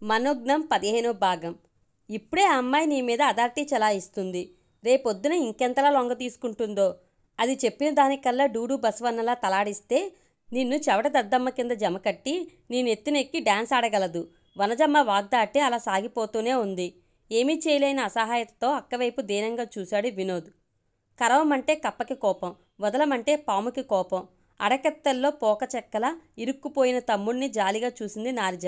మనోజ్ఞం 15వ భాగం. ఇప్పుడే ఆ అమ్మాయి నీ మీద అథారిటీ చలాయిస్తుంది. రేపొద్దున ఇంకెంతలా లొంగ తీసుకుంటుందో. అది చెప్పిన దానికల్లా డూడు బసవన్నలా తలాడిస్తే నిన్ను చెవట దద్దమ్మ కింద జమకట్టి నీ నెత్తినెక్కి డ్యాన్స్ ఆడగలదు. వనజమ్మ వాగ్దాటి అలా సాగిపోతూనే ఉంది. ఏమీ చేయలేని అసహాయతతో అక్కవైపు దీనంగా చూశాడు వినోద్. కరవమంటే కప్పకి కోపం, వదలమంటే పాముకి కోపం. అడకెత్తల్లో పోక చెక్కల ఇరుక్కుపోయిన తమ్ముణ్ణి జాలిగా చూసింది నారిజ.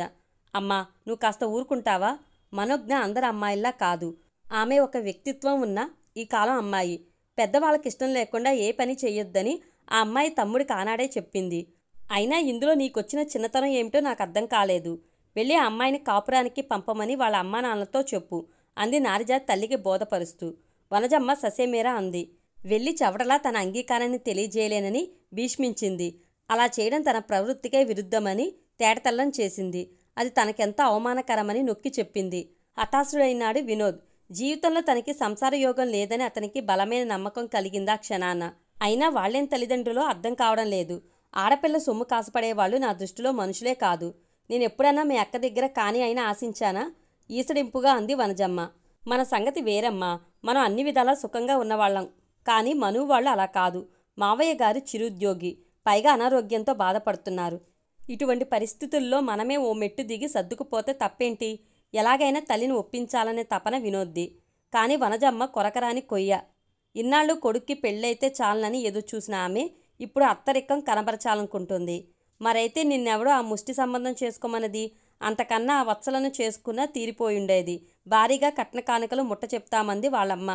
అమ్మా, నువ్వు కాస్త ఊరుకుంటావా? మనోజ్ఞ అందరు అమ్మాయిల్లా కాదు. ఆమె ఒక వ్యక్తిత్వం ఉన్న ఈ కాలం అమ్మాయి. పెద్దవాళ్ళకి ఇష్టం లేకుండా ఏ పని చెయ్యొద్దని ఆ అమ్మాయి తమ్ముడికి ఆనాడే చెప్పింది. అయినా ఇందులో నీకొచ్చిన చిన్నతనం ఏమిటో నాకు అర్థం కాలేదు. వెళ్ళి ఆ అమ్మాయిని కాపురానికి పంపమని వాళ్ళ అమ్మా నాన్నలతో చెప్పు అంది నారిజ తల్లికి బోధపరుస్తూ. వనజమ్మ ససేమేరా అంది. వెళ్ళి చవటలా తన అంగీకారాన్ని తెలియజేయలేనని భీష్మించింది. అలా చేయడం తన ప్రవృత్తికే విరుద్ధమని తేటతల్లం చేసింది. అది తనకెంత అవమానకరమని నొక్కి చెప్పింది. హతాశుడైనాడు వినోద్. జీవితంలో తనకి సంసార యోగం లేదని అతనికి బలమైన నమ్మకం కలిగిందా క్షణాన. అయినా వాళ్ళేం తల్లిదండ్రులో అర్థం కావడం లేదు. ఆడపిల్ల సొమ్ము కాసుపడేవాళ్ళు నా దృష్టిలో మనుషులే కాదు. నేనెప్పుడన్నా మీ అక్క దగ్గర కాని అయినా ఆశించానా? ఈసడింపుగా అంది వనజమ్మ. మన సంగతి వేరమ్మా. మనం అన్ని విధాలా సుఖంగా ఉన్నవాళ్ళం. కానీ మను వాళ్ళు అలా కాదు. మావయ్య గారు చిరుద్యోగి, పైగా అనారోగ్యంతో బాధపడుతున్నారు. ఇటువంటి పరిస్థితుల్లో మనమే ఓ మెట్టు దిగి సర్దుకుపోతే తప్పేంటి? ఎలాగైనా తల్లిని ఒప్పించాలనే తపన వినోద్ది. కానీ వనజమ్మ కొరకరాని కొయ్య. ఇన్నాళ్ళు కొడుక్కి పెళ్ళైతే చాలనని ఎదురు చూసిన ఆమె ఇప్పుడు అత్తరిక్కం కనబరచాలనుకుంటుంది. మరైతే నిన్నెవడో ఆ ముష్టి సంబంధం చేసుకోమన్నది? అంతకన్నా ఆ వత్సలను చేసుకున్నా తీరిపోయుండేది. భారీగా కట్న కానుకలు ముట్ట చెప్తామంది వాళ్ళమ్మ.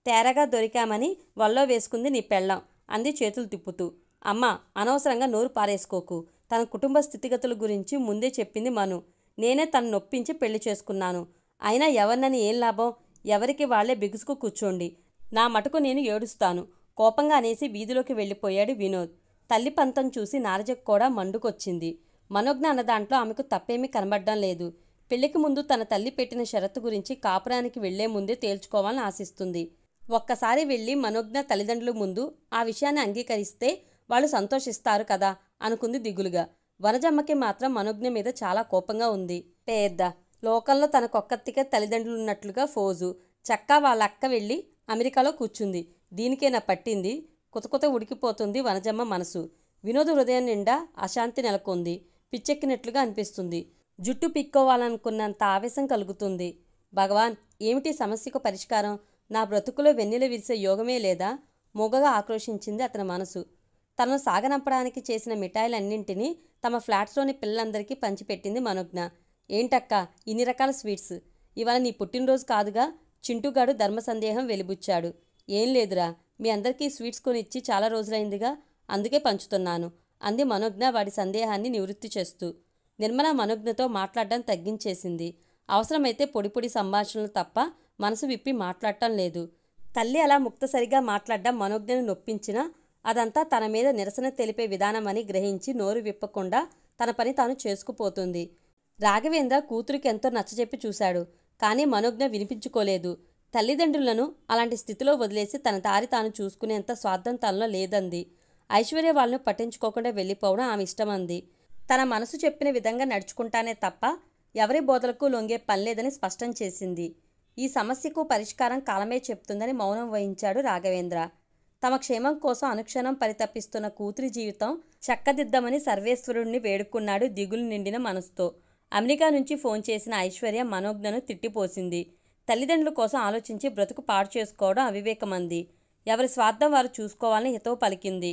తేరగా దొరికామని వల్లో వేసుకుంది నీ పెళ్ళాం అంది చేతులు తిప్పుతూ. అమ్మా, అనవసరంగా నోరు పారేసుకోకు. తన కుటుంబ స్థితిగతుల గురించి ముందే చెప్పింది మను. నేనే తను నొప్పించి పెళ్లి చేసుకున్నాను. అయినా ఎవరినని ఏం లాభం? ఎవరికి వాళ్లే బిగుసుకు కూర్చోండి. నా మటుకు నేను ఏడుస్తాను కోపంగా అనేసి వీధిలోకి వెళ్ళిపోయాడు వినోద్. తల్లి పంతం చూసి నారజకు కూడా మండుకొచ్చింది. మనోజ్ఞ అన్న దాంట్లో ఆమెకు తప్పేమీ కనబడ్డం లేదు. పెళ్లికి ముందు తన తల్లి పెట్టిన షరతు గురించి కాపురానికి వెళ్లే ముందే తేల్చుకోవాలని ఆశిస్తుంది. ఒక్కసారి వెళ్ళి మనోజ్ఞ తల్లిదండ్రుల ముందు ఆ విషయాన్ని అంగీకరిస్తే వాళ్ళు సంతోషిస్తారు కదా అనుకుంది దిగులుగా. వనజమ్మకి మాత్రం మనోజ్ఞ మీద చాలా కోపంగా ఉంది. పేద్ద లోకంలో తనకొక్కతికే తల్లిదండ్రులున్నట్లుగా ఫోజు. చక్కా వాళ్ళ అక్క వెళ్ళి అమెరికాలో కూర్చుంది. దీనికేనా పట్టింది? కుతకుత ఉడికిపోతుంది వనజమ్మ మనసు. వినోద్ హృదయం నిండా అశాంతి నెలకొంది. పిచ్చెక్కినట్లుగా అనిపిస్తుంది. జుట్టు పిక్కోవాలనుకున్నంత ఆవేశం కలుగుతుంది. భగవాన్, ఏమిటి సమస్యకు పరిష్కారం? నా బ్రతుకులో వెన్నెల విరిసే యోగమే లేదా? మొగగా ఆక్రోశించింది అతని మనసు. తనను సాగనంపడానికి చేసిన మిఠాయిలన్నింటినీ తమ ఫ్లాట్స్లోని పిల్లలందరికీ పంచిపెట్టింది మనోజ్ఞ. ఏంటక్క ఇన్ని రకాల స్వీట్స్? ఇవాళ నీ పుట్టినరోజు కాదుగా? చింటూగాడు ధర్మ సందేహం వెలిబుచ్చాడు. ఏం లేదురా, మీ అందరికీ స్వీట్స్ కొనిచ్చి చాలా రోజులైందిగా, అందుకే పంచుతున్నాను అంది మనోజ్ఞ వాడి సందేహాన్ని నివృత్తి చేస్తూ. నిర్మల మనోజ్ఞతో మాట్లాడడం తగ్గించేసింది. అవసరమైతే పొడి పొడి సంభాషణలు తప్ప మనసు విప్పి మాట్లాడటం లేదు. తల్లి అలా ముక్తసరిగా మాట్లాడడం మనోజ్ఞను నొప్పించినా అదంతా తన మీద నిరసన తెలిపే విధానమని గ్రహించి నోరు విప్పకుండా తన పని తాను చేసుకుపోతుంది. రాఘవేంద్ర కూతురికి ఎంతో నచ్చజెప్పి చూశాడు. కానీ మనోజ్ఞ వినిపించుకోలేదు. తల్లిదండ్రులను అలాంటి స్థితిలో వదిలేసి తన దారి తాను చూసుకునేంత స్వార్థం తనలో లేదంది. ఐశ్వర్య వాళ్ళను పట్టించుకోకుండా వెళ్ళిపోవడం ఆమె ఇష్టమంది. తన మనసు చెప్పిన విధంగా నడుచుకుంటానే తప్ప ఎవరి బోధలకు లొంగే పనిలేదని స్పష్టం చేసింది. ఈ సమస్యకు పరిష్కారం కాలమే చెప్తుందని మౌనం వహించాడు రాఘవేంద్ర. తమ క్షేమం కోసం అనుక్షణం పరితపిస్తున్న కూతురి జీవితం చక్కదిద్దమని సర్వేశ్వరుణ్ణి వేడుకున్నాడు దిగులు నిండిన మనసుతో. అమెరికా నుంచి ఫోన్ చేసిన ఐశ్వర్య మనోజ్ఞను తిట్టిపోసింది. తల్లిదండ్రుల కోసం ఆలోచించి బ్రతుకు పాడు చేసుకోవడం అవివేకమంది. ఎవరి స్వార్థం వారు చూసుకోవాలని హితవు పలికింది.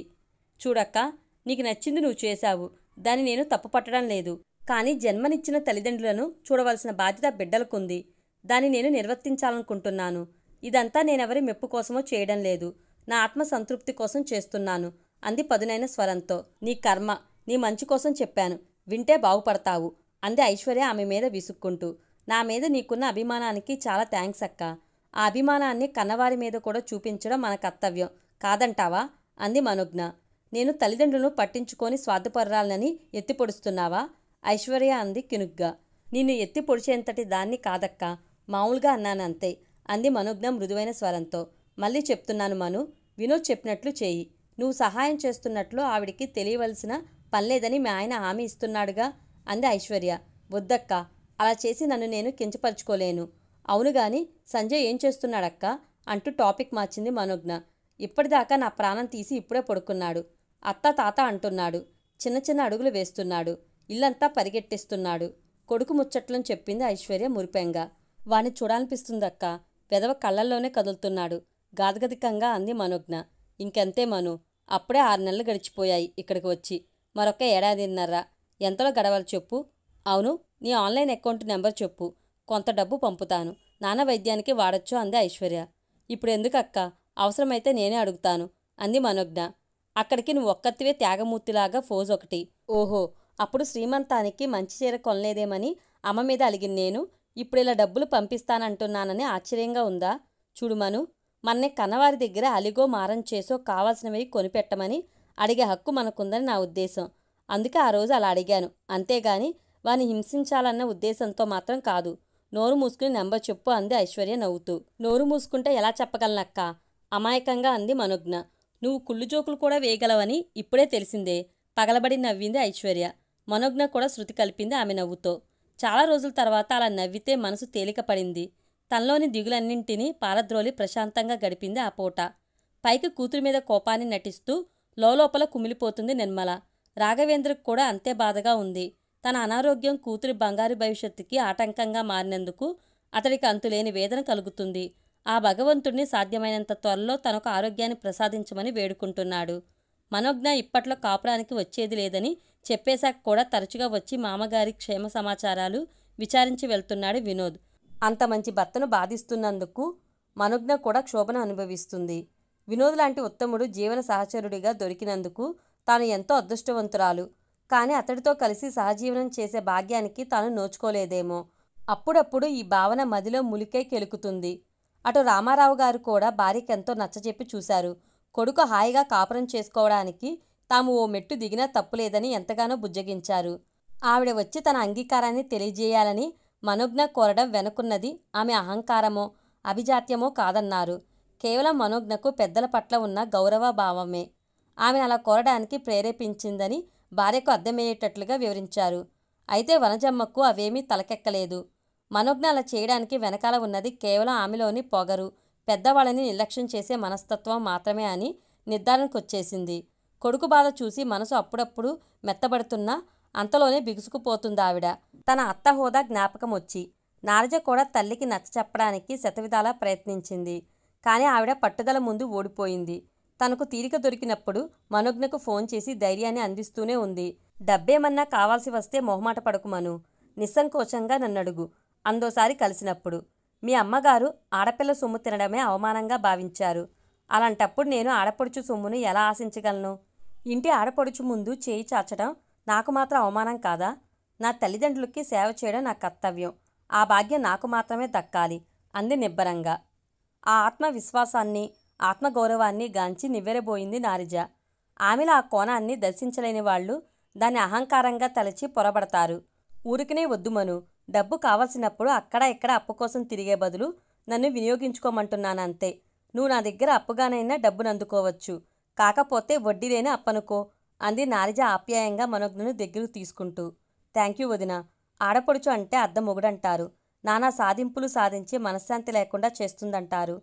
చూడక్క, నీకు నచ్చింది నువ్వు చేశావు. దాన్ని నేను తప్పుపట్టడం లేదు. కానీ జన్మనిచ్చిన తల్లిదండ్రులను చూడవలసిన బాధ్యత బిడ్డలకుంది. దాన్ని నేను నిర్వర్తించాలనుకుంటున్నాను. ఇదంతా నేనెవరి మెప్పు కోసమో చేయడం లేదు. నా ఆత్మ సంతృప్తి కోసం చేస్తున్నాను అంది పదునైన స్వరంతో. నీ కర్మ, నీ మంచి కోసం చెప్పాను, వింటే బాగుపడతావు అంది ఐశ్వర్య ఆమె మీద విసుక్కుంటూ. నా మీద నీకున్న అభిమానానికి చాలా థ్యాంక్స్ అక్క. ఆ అభిమానాన్ని కన్నవారి మీద కూడా చూపించడం మన కర్తవ్యం కాదంటావా అంది మనోజ్ఞ. నేను తల్లిదండ్రులను పట్టించుకొని స్వార్థపర్రాలని ఎత్తిపొడుస్తున్నావా? ఐశ్వర్య అంది కినుగ్గా. నిన్ను ఎత్తి పొడిచేంతటి దాన్ని కాదక్క, మామూలుగా అన్నానంతే అంది మనోజ్ఞ మృదువైన స్వరంతో. మళ్ళీ చెప్తున్నాను మను, వినోద్ చెప్పినట్లు చేయి. నువ్వు సహాయం చేస్తున్నట్లు ఆవిడికి తెలియవలసిన పనిలేదని మీ ఆయన హామీ ఇస్తున్నాడుగా అంది ఐశ్వర్య. వద్దక్క, అలా చేసి నన్ను నేను కించపరుచుకోలేను. అవును గాని సంజయ్ ఏం చేస్తున్నాడక్క అంటూ టాపిక్ మార్చింది మనోజ్ఞ. ఇప్పటిదాకా నా ప్రాణం తీసి ఇప్పుడే పడుకున్నాడు. అత్త తాత అంటున్నాడు. చిన్న చిన్న అడుగులు వేస్తున్నాడు. ఇల్లంతా పరిగెట్టిస్తున్నాడు. కొడుకు ముచ్చట్లను చెప్పింది ఐశ్వర్య మురిపెంగా. వాణ్ణి చూడాలనిపిస్తుందక్క. పెదవ కళ్ళల్లోనే కదులుతున్నాడు గాద్గదికంగా అంది మనోజ్ఞ. ఇంకెంతే మను. అప్పుడే 6 నెలలు గడిచిపోయాయి ఇక్కడికి వచ్చి. మరొక ఏడాదిన్నర. ఎంతలో గడవాలి చెప్పు. అవును, నీ ఆన్లైన్ అకౌంట్ నెంబర్ చెప్పు. కొంత డబ్బు పంపుతాను. నాన్న వైద్యానికి వాడొచ్చు అంది ఐశ్వర్య. ఇప్పుడు ఎందుకక్క, అవసరమైతే నేనే అడుగుతాను అంది మనోజ్ఞ. అక్కడికి నువ్వు ఒక్కతివే త్యాగమూర్తిలాగా ఫోజ్ ఒకటి. ఓహో, అప్పుడు శ్రీమంతానికి మంచి చీర కొనలేదేమని అమ్మ మీద అలిగిన నేను ఇప్పుడు ఇలా డబ్బులు పంపిస్తానంటున్నానని ఆశ్చర్యంగా ఉందా? చూడు మను, మన్నే కన్నవారి దగ్గర అలిగో మారం చేసో కావాల్సినవి కొనిపెట్టమని అడిగే హక్కు మనకుందని నా ఉద్దేశం. అందుకే ఆ రోజు అలా అడిగాను. అంతేగాని వాని హింసించాలన్న ఉద్దేశంతో మాత్రం కాదు. నోరు మూసుకుని నెంబర్ చెప్పు అంది ఐశ్వర్య నవ్వుతూ. నోరు మూసుకుంటే ఎలా చెప్పగలనక్క అమాయకంగా అంది మనోజ్ఞ. నువ్వు కుళ్ళు జోకులు కూడా వేయగలవని ఇప్పుడే తెలిసిందే పగలబడి నవ్వింది ఐశ్వర్య. మనోజ్ఞ కూడా శృతి కలిపింది ఆమె నవ్వుతో. చాలా రోజుల తర్వాత అలా నవ్వితే మనసు తేలిక పడింది. తనలోని దిగులన్నింటినీ పారద్రోలి ప్రశాంతంగా గడిపింది ఆ పూట. పైకి కూతురి మీద కోపాన్ని నటిస్తూ లోలోపల కుమిలిపోతుంది నిర్మల. రాఘవేంద్రకు కూడా అంతే బాధగా ఉంది. తన అనారోగ్యం కూతురి బంగారు భవిష్యత్తుకి ఆటంకంగా మారినందుకు అతడికి అంతులేని వేదన కలుగుతుంది. ఆ భగవంతుడిని సాధ్యమైనంత త్వరలో తనకు ఆరోగ్యాన్ని ప్రసాదించమని వేడుకుంటున్నాడు. మనోజ్ఞ ఇప్పట్లో కాపురానికి వచ్చేది లేదని చెప్పేశాక కూడా తరచుగా వచ్చి మామగారి క్షేమ సమాచారాలు విచారించి వెళ్తున్నాడు వినోద్. అంత మంచి భర్తను బాధిస్తున్నందుకు మనోజ్ఞ కూడా క్షోభను అనుభవిస్తుంది. వినోద్ లాంటి ఉత్తముడు జీవన సహచరుడిగా దొరికినందుకు తాను ఎంతో అదృష్టవంతురాలు. కానీ అతడితో కలిసి సహజీవనం చేసే భాగ్యానికి తాను నోచుకోలేదేమో. అప్పుడప్పుడు ఈ భావన మదిలో ములికే కెలుకుతుంది. అటు రామారావు గారు కూడా భార్యకెంతో నచ్చజెప్పి చూశారు. కొడుకు హాయిగా కాపురం చేసుకోవడానికి తాము ఓ మెట్టు దిగినా తప్పులేదని ఎంతగానో బుజ్జగించారు. ఆవిడ వచ్చి తన అంగీకారాన్ని తెలియజేయాలని మనోజ్ఞ కోరడం వెనుకున్నది ఆమె అహంకారమో అభిజాత్యమో కాదన్నారు. కేవలం మనోజ్ఞకు పెద్దల పట్ల ఉన్న గౌరవభావమే ఆమెను అలా కోరడానికి ప్రేరేపించిందని భార్యకు అర్థమయ్యేటట్లుగా వివరించారు. అయితే వనజమ్మకు అవేమీ తలకెక్కలేదు. మనోజ్ఞ అలా చేయడానికి వెనకాల ఉన్నది కేవలం ఆమెలోని పొగరు, పెద్దవాళ్ళని నిర్లక్ష్యం చేసే మనస్తత్వం మాత్రమే అని నిర్ధారణకొచ్చేసింది. కొడుకు బాధ చూసి మనసు అప్పుడప్పుడు మెత్తబడుతున్నా అంతలోనే బిగుసుకుపోతుందావిడ. తన అత్త హోదా జ్ఞాపకం వచ్చి నారజ కూడా తల్లికి నచ్చ చెప్పడానికి శతవిధాలా ప్రయత్నించింది. కానీ ఆవిడ పట్టుదల ముందు ఓడిపోయింది. తనకు తీరిక దొరికినప్పుడు మనోజ్ఞకు ఫోన్ చేసి ధైర్యాన్ని అందిస్తూనే ఉంది. డబ్బేమన్నా కావాల్సి వస్తే మొహమాట పడకుమను, నిస్సంకోచంగా నన్నడుగు అందోసారి కలిసినప్పుడు. మీ అమ్మగారు ఆడపిల్ల సొమ్ము తినడమే అవమానంగా భావించారు. అలాంటప్పుడు నేను ఆడపడుచు సొమ్మును ఎలా ఆశించగలను? ఇంటి ఆడపడుచు ముందు చేయి చాచడం నాకు మాత్రం అవమానం కాదా? నా తల్లిదండ్రులకి సేవ చేయడం నా కర్తవ్యం. ఆ భాగ్యం నాకు మాత్రమే దక్కాలి అంది నిబ్బరంగా. ఆ ఆత్మవిశ్వాసాన్ని ఆత్మగౌరవాన్ని గాంచి నివ్వెరబోయింది నారిజ. ఆమెలో ఆ కోణాన్ని దర్శించలేని వాళ్ళు దాన్ని అహంకారంగా తలచి పొరబడతారు. ఊరికనే వద్దుమను, డబ్బు కావలసినప్పుడు అక్కడ ఇక్కడ అప్పు కోసం తిరిగే బదులు నన్ను వినియోగించుకోమంటున్నానంతే. నువ్వు నా దగ్గర అప్పుగానైనా డబ్బును అందుకోవచ్చు, కాకపోతే వడ్డీ లేని అప్పనుకో అంది నారిజ ఆప్యాయంగా మనోజ్ఞను దగ్గరకు తీసుకుంటూ. థ్యాంక్యూ వదినా. ఆడపడుచు అంటే అద్దం మొగుడంటారు. నానా సాధింపులు సాధించి మనశ్శాంతి లేకుండా చేస్తుందంటారు.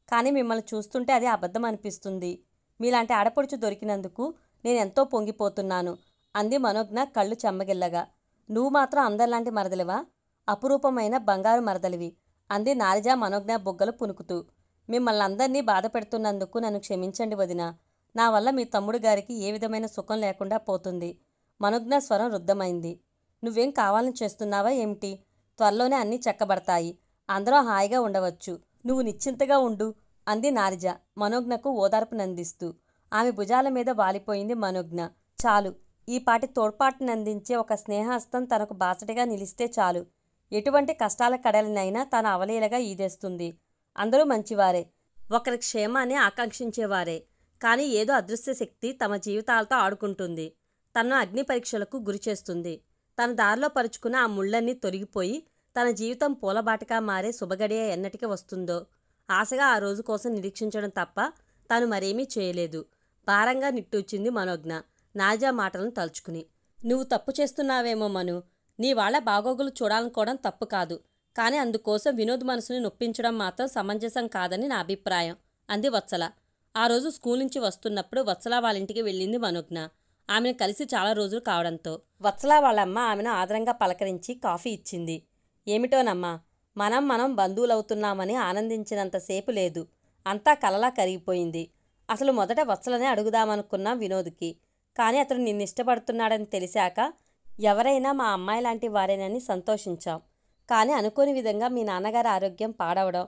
కానీ మిమ్మల్ని చూస్తుంటే అది అబద్ధం అనిపిస్తుంది. మీలాంటి ఆడపడుచు దొరికినందుకు నేనెంతో పొంగిపోతున్నాను అంది మనోజ్ఞ కళ్ళు చెమ్మగిల్లగా. నువ్వు మాత్రం అందరిలాంటి మరదలివా? అపురూపమైన బంగారు మరదలివి అంది నారిజ మనోజ్ఞ బొగ్గలు పునుకుతూ. మిమ్మల్ని అందరినీ బాధ పెడుతున్నందుకు నన్ను క్షమించండి వదినా. నా వల్ల మీ తమ్ముడు గారికి ఏ విధమైన సుఖం లేకుండా పోతుంది. మనోజ్ఞ స్వరం రుద్ధమైంది. నువ్వేం కావాలని చేస్తున్నావా ఏమిటి? త్వరలోనే అన్నీ చక్కబడతాయి. అందరూ హాయిగా ఉండవచ్చు. నువ్వు నిశ్చింతగా ఉండు అంది నారిజ మనోజ్ఞకు ఓదార్పునందిస్తూ. ఆమె భుజాల మీద వాలిపోయింది మనోజ్ఞ. చాలు, ఈ పాటి తోడ్పాటునందించే ఒక స్నేహస్తం తనకు బాసటగా నిలిస్తే చాలు. ఎటువంటి కష్టాల కడలినైనా తాను అవలీలగా ఈదేస్తుంది. అందరూ మంచివారే, ఒకరి క్షేమాన్ని ఆకాంక్షించేవారే. కానీ ఏదో అదృశ్య శక్తి తమ జీవితాలతో ఆడుకుంటుంది. తనను అగ్ని పరీక్షలకు గురిచేస్తుంది. తన దారిలో పరుచుకున్న ఆ ముళ్ళన్నీ తొలగిపోయి తన జీవితం పూలబాటగా మారే శుభగడియ ఎన్నటికి వస్తుందో ఆశగా ఆ రోజు కోసం నిరీక్షించడం తప్ప తాను మరేమీ చేయలేదు. భారంగా నిట్టూచింది మనోజ్ఞ నారిజ మాటలను తలుచుకుని. నువ్వు తప్పు చేస్తున్నావేమో మను, నీ వాళ్ళ బాగోగులు చూడాలనుకోవడం తప్పు కాదు. కానీ అందుకోసం వినోద్ మనసుని నొప్పించడం మాత్రం సమంజసం కాదని నా అభిప్రాయం అంది వత్సల. ఆ రోజు స్కూల్ నుంచి వస్తున్నప్పుడు వత్సల వాళ్ళ ఇంటికి వెళ్ళింది మనోజ్ఞ. ఆమెను కలిసి చాలా రోజులు కావడంతో వత్సల వాళ్ళమ్మ ఆమెను ఆదరంగా పలకరించి కాఫీ ఇచ్చింది. ఏమిటోనమ్మా, మనం బంధువులవుతున్నామని ఆనందించినంతసేపు లేదు. అంతా కలలా కరిగిపోయింది. అసలు మొదట వత్సలనే అడుగుదామనుకున్నాం వినోద్కి. కానీ అతడు నిన్నిష్టపడుతున్నాడని తెలిసాక ఎవరైనా మా అమ్మాయి లాంటి వారేనని సంతోషించాం. కానీ అనుకోని విధంగా మీ నాన్నగారి ఆరోగ్యం పాడవడం,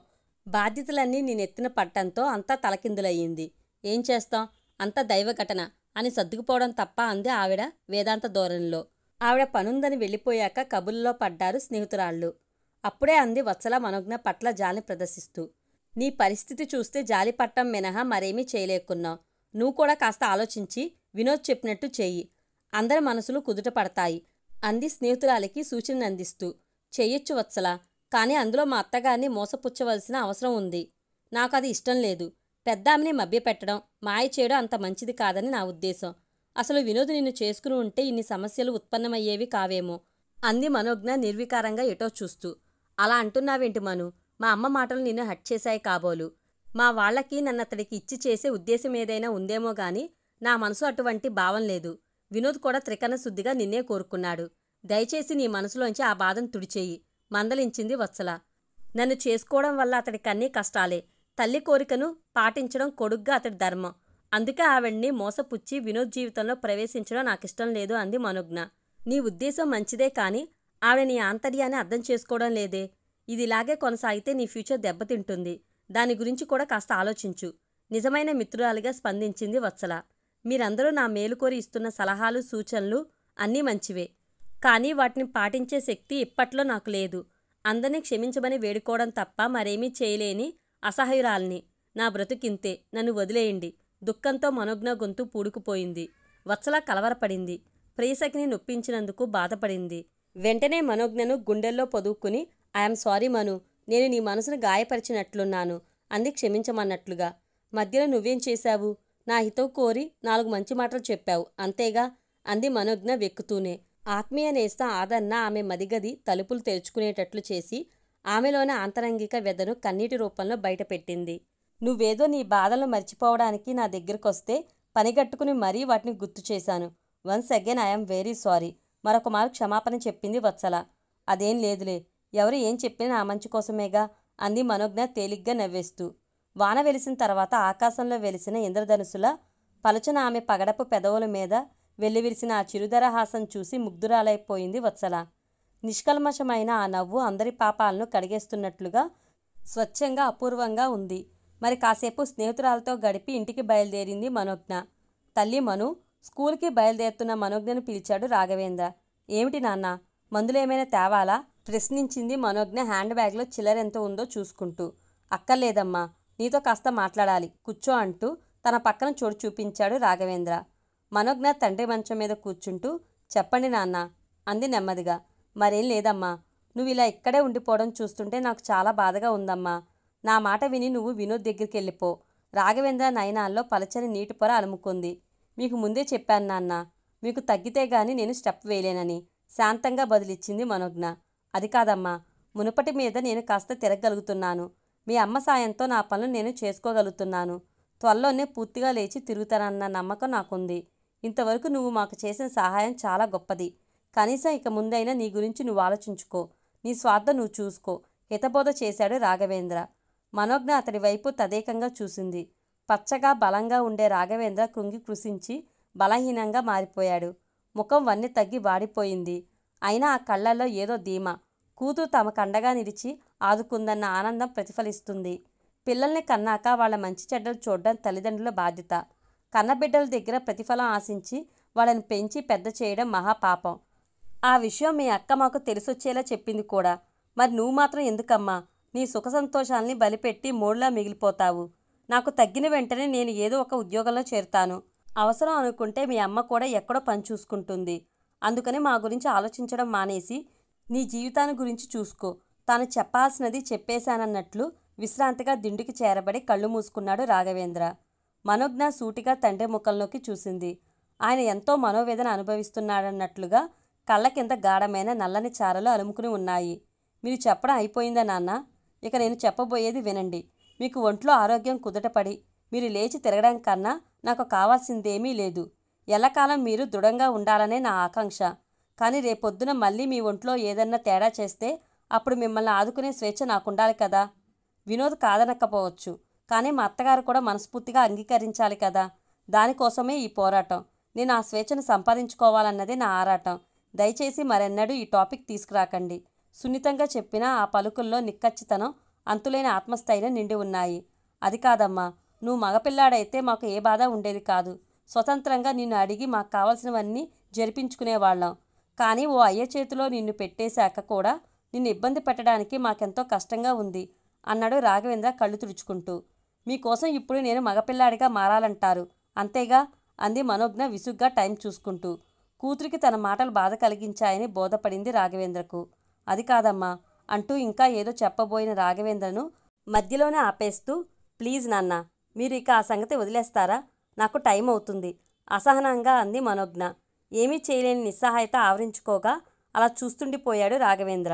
బాధ్యతలన్నీ నీ నెత్తిన పట్టంతో అంతా తలకిందులయ్యింది. ఏం చేస్తాం, అంతా దైవఘటన అని సర్దుకుపోవడం తప్ప అంది ఆవిడ వేదాంత ధోరణిలో. ఆవిడ పనుందని వెళ్ళిపోయాక కబుర్లో పడ్డారు స్నేహితురాళ్ళు. అప్పుడే అంది వత్సల మనోజ్ఞ పట్ల జాలిని ప్రదర్శిస్తూ. నీ పరిస్థితి చూస్తే జాలి పట్టం మినహా మరేమీ చేయలేకున్నావు. నువ్వు కూడా కాస్త ఆలోచించి వినోద్ చెప్పినట్టు చెయ్యి. అందరి మనసులు కుదుట పడతాయి అంది స్నేహితురాలికి సూచనను అందిస్తూ. చెయ్యొచ్చు వత్సల, కానీ అందులో మా అత్తగారిని మోసపుచ్చవలసిన అవసరం ఉంది. నాకు అది ఇష్టం లేదు. పెద్దామిని మభ్యపెట్టడం, మాయ చేయడం అంత మంచిది కాదని నా ఉద్దేశం. అసలు వినోద్ నిన్ను చేసుకుని ఉంటే ఇన్ని సమస్యలు ఉత్పన్నమయ్యేవి కావేమో అంది మనోజ్ఞ నిర్వికారంగా ఎటో చూస్తూ. అలా అంటున్నావేంటి మను? మా అమ్మ మాటలు నిన్ను హట్ చేశాయి కాబోలు. మా వాళ్లకి నన్నతడికి ఇచ్చి చేసే ఉద్దేశం ఏదైనా ఉందేమో గాని నా మనసు అటువంటి భావం లేదు. వినోద్ కూడా త్రికరణ శుద్ధిగా నిన్నే కోరుకున్నాడు. దయచేసి నీ మనసులోంచి ఆ బాధను తుడిచేయి మందలించింది వత్సల. నన్ను చేసుకోవడం వల్ల అతడికన్నీ కష్టాలే. తల్లి కోరికను పాటించడం కొడుగ్గా అతడి ధర్మం. అందుకే ఆవిడ్ని మోసపుచ్చి వినోద్ జీవితంలో ప్రవేశించడం నాకిష్టం లేదు అంది మనోజ్ఞ. నీ ఉద్దేశం మంచిదే కానీ ఆవిడ నీ ఆంతర్యాన్ని అర్థం చేసుకోవడం లేదే. ఇది ఇలాగే కొనసాగితే నీ ఫ్యూచర్ దెబ్బతింటుంది. దాని గురించి కూడా కాస్త ఆలోచించు నిజమైన మిత్రురాలిగా స్పందించింది వత్సల. మీరందరూ నా మేలుకోరి ఇస్తున్న సలహాలు సూచనలు అన్నీ మంచివే. కానీ వాటిని పాటించే శక్తి ఇప్పట్లో నాకు లేదు. అందరినీ క్షమించమని వేడుకోవడం తప్ప మరేమీ చేయలేని అసహాయురాల్ని. నా బ్రతుకింతే, నన్ను వదిలేయండి. దుఃఖంతో మనోజ్ఞ గొంతు పూడుకుపోయింది. వత్సల కలవరపడింది. ప్రేయసఖిని నొప్పించినందుకు బాధపడింది. వెంటనే మనోజ్ఞను గుండెల్లో పొదువుకుని ఐఎమ్ సారీ మను, నేను నీ మనసును గాయపరిచినట్లున్నాను అంది క్షమించమన్నట్లుగా. మధ్యలో నువ్వేం చేశావు? నా హితవు కోరి 4 మంచి మాటలు చెప్పావు అంతేగా అంది మనోజ్ఞ వెక్కుతూనే. ఆత్మీయ నేస్తం ఆదరణ ఆమె మదిగది తలుపులు తెరుచుకునేటట్లు చేసి ఆమెలోని ఆంతరంగిక వ్యధను కన్నీటి రూపంలో బయటపెట్టింది. నువ్వేదో నీ బాధలను మర్చిపోవడానికి నా దగ్గరకొస్తే పనిగట్టుకుని మరీ వాటిని గుర్తు చేశాను. Once again I'm very sorry మరొక మారు క్షమాపణ చెప్పింది వత్సల. అదేం లేదులే, ఎవరు ఏం చెప్పినా నా మంచి కోసమేగా అంది మనోజ్ఞ తేలిగ్గా నవ్వేస్తూ. వాన వెలిసిన తర్వాత ఆకాశంలో వెలిసిన ఇంద్రధనుసులా పలుచన ఆమె పగడపు పెదవుల మీద వెల్లివిరిసిన ఆ చిరుదరహాసం చూసి ముగ్ధురాలైపోయింది వత్సల. నిష్కల్మషమైన ఆ నవ్వు అందరి పాపాలను కడిగేస్తున్నట్లుగా స్వచ్ఛంగా అపూర్వంగా ఉంది. మరి కాసేపు స్నేహితురాలతో గడిపి ఇంటికి బయలుదేరింది మనోజ్ఞ. తల్లి మను, స్కూల్కి బయలుదేరుతున్న మనోజ్ఞను పిలిచాడు రాఘవేంద్ర. ఏమిటి నాన్న, మందులేమైనా తేవాలా ప్రశ్నించింది మనోజ్ఞ హ్యాండ్ బ్యాగ్లో చిల్లరెంత ఉందో చూసుకుంటూ. అక్కర్లేదమ్మా, నీతో కాస్త మాట్లాడాలి, కూర్చో అంటూ తన పక్కన చోటు చూపించాడు రాఘవేంద్ర. మనోజ్ఞ తండ్రి మంచం మీద కూర్చుంటూ చెప్పండి నాన్న అంది నెమ్మదిగా. మరేం లేదమ్మా, నువ్వు ఇలా ఇక్కడే ఉండిపోవడం చూస్తుంటే నాకు చాలా బాధగా ఉందమ్మా. నా మాట విని నువ్వు వినోద్ దగ్గరికి వెళ్ళిపో. రాఘవేంద్ర నయనాల్లో పలచని నీటి పొర అలుముకుంది. మీకు ముందే చెప్పాను నాన్న, మీకు తగ్గితే గాని నేను స్టెప్ వేయలేనని శాంతంగా బదిలిచ్చింది మనోజ్ఞ. అది కాదమ్మా, మునుపటి మీద నేను కాస్త తిరగగలుగుతున్నాను. మీ అమ్మ సాయంతో నా పనులు నేను చేసుకోగలుగుతున్నాను. త్వరలోనే పూర్తిగా లేచి తిరుగుతానన్న నమ్మకం నాకుంది. ఇంతవరకు నువ్వు మాకు చేసిన సహాయం చాలా గొప్పది. కనీసం ఇక ముందైనా నీ గురించి నువ్వు ఆలోచించుకో, నీ స్వార్థం నువ్వు చూసుకో హితబోధ చేశాడు రాఘవేంద్ర. మనోజ్ఞ అతడి వైపు తదేకంగా చూసింది. పచ్చగా బలంగా ఉండే రాఘవేంద్ర కృంగి కృషించి బలహీనంగా మారిపోయాడు. ముఖం వన్నె తగ్గి వాడిపోయింది. అయినా ఆ కళ్ళల్లో ఏదో ధీమా. కూతురు తమకండగా నిలిచి ఆదుకుందన్న ఆనందం ప్రతిఫలిస్తుంది. పిల్లల్ని కన్నాక వాళ్ళ మంచి చెడ్డలు చూడడం తల్లిదండ్రుల బాధ్యత. కన్నబిడ్డల దగ్గర ప్రతిఫలం ఆశించి వాళ్ళని పెంచి పెద్ద చేయడం మహాపాపం. ఆ విషయం మీ అక్క మాకు తెలిసొచ్చేలా చెప్పింది కూడా. మరి నువ్వు మాత్రం ఎందుకమ్మా నీ సుఖ సంతోషాల్ని బలిపెట్టి మూడులా మిగిలిపోతావు? నాకు తగ్గిన వెంటనే నేను ఏదో ఒక ఉద్యోగంలో చేరుతాను. అవసరం అనుకుంటే మీ అమ్మ కూడా ఎక్కడో పని చూసుకుంటుంది. అందుకని మా గురించి ఆలోచించడం మానేసి నీ జీవితాన్ని గురించి చూసుకో. తాను చెప్పాల్సినది చెప్పేశానన్నట్లు విశ్రాంతిగా దిండుకి చేరబడి కళ్ళు మూసుకున్నాడు రాఘవేంద్ర. మనోజ్ఞ సూటిగా తండ్రి ముఖంలోకి చూసింది. ఆయన ఎంతో మనోవేదన అనుభవిస్తున్నాడన్నట్లుగా కళ్ళ కింద గాఢమైన నల్లని చారలు అలుముకుని ఉన్నాయి. మీరు చెప్పడం అయిపోయిందా నాన్న? ఇక నేను చెప్పబోయేది వినండి. మీకు ఒంట్లో ఆరోగ్యం కుదుటపడి మీరు లేచి తిరగడం కన్నా నాకు కావాల్సిందేమీ లేదు. ఎల్లకాలం మీరు దృఢంగా ఉండాలనే నా ఆకాంక్ష. కానీ రేపొద్దున మళ్ళీ మీ ఒంట్లో ఏదన్నా తేడా చేస్తే అప్పుడు మిమ్మల్ని ఆదుకునే స్వేచ్ఛ నాకుండాలి కదా. వినోద్ కాదనకపోవచ్చు, కానీ మా అత్తగారు కూడా మనస్ఫూర్తిగా అంగీకరించాలి కదా. దానికోసమే ఈ పోరాటం. నేను ఆ స్వేచ్ఛను సంపాదించుకోవాలన్నదే నా ఆరాటం. దయచేసి మరెన్నడూ ఈ టాపిక్ తీసుకురాకండి. సున్నితంగా చెప్పిన ఆ పలుకుల్లో నిక్కచ్చితనం, అంతులేని ఆత్మస్థైర్యం నిండి ఉన్నాయి. అది కాదమ్మా, నువ్వు మగపిల్లాడైతే మాకు ఏ బాధ ఉండేది కాదు. స్వతంత్రంగా నిన్ను అడిగి మాకు కావాల్సినవన్నీ జరిపించుకునేవాళ్ళం. కానీ ఓ అయ్య చేతిలో నిన్ను పెట్టేశాక కూడా నిన్ను ఇబ్బంది పెట్టడానికి మాకెంతో కష్టంగా ఉంది అన్నాడు రాఘవేంద్ర కళ్ళు తుడుచుకుంటూ. మీకోసం ఇప్పుడు నేను మగపిల్లాడిగా మారాలంటారు అంతేగా అంది మనోజ్ఞ విసుగ్గా టైం చూసుకుంటూ. కూతురికి తన మాటలు బాధ కలిగించాయని బోధపడింది రాఘవేంద్రకు. అది కాదమ్మా అంటూ ఇంకా ఏదో చెప్పబోయిన రాఘవేంద్రను మధ్యలోనే ఆపేస్తూ, ప్లీజ్ నాన్న, మీరు ఇక ఆ సంగతి వదిలేస్తారా? నాకు టైం అవుతుంది అసహనంగా అంది మనోజ్ఞ. ఏమీ చేయలేని నిస్సహాయత ఆవరించుకోగా అలా చూస్తుండిపోయాడు రాఘవేంద్ర.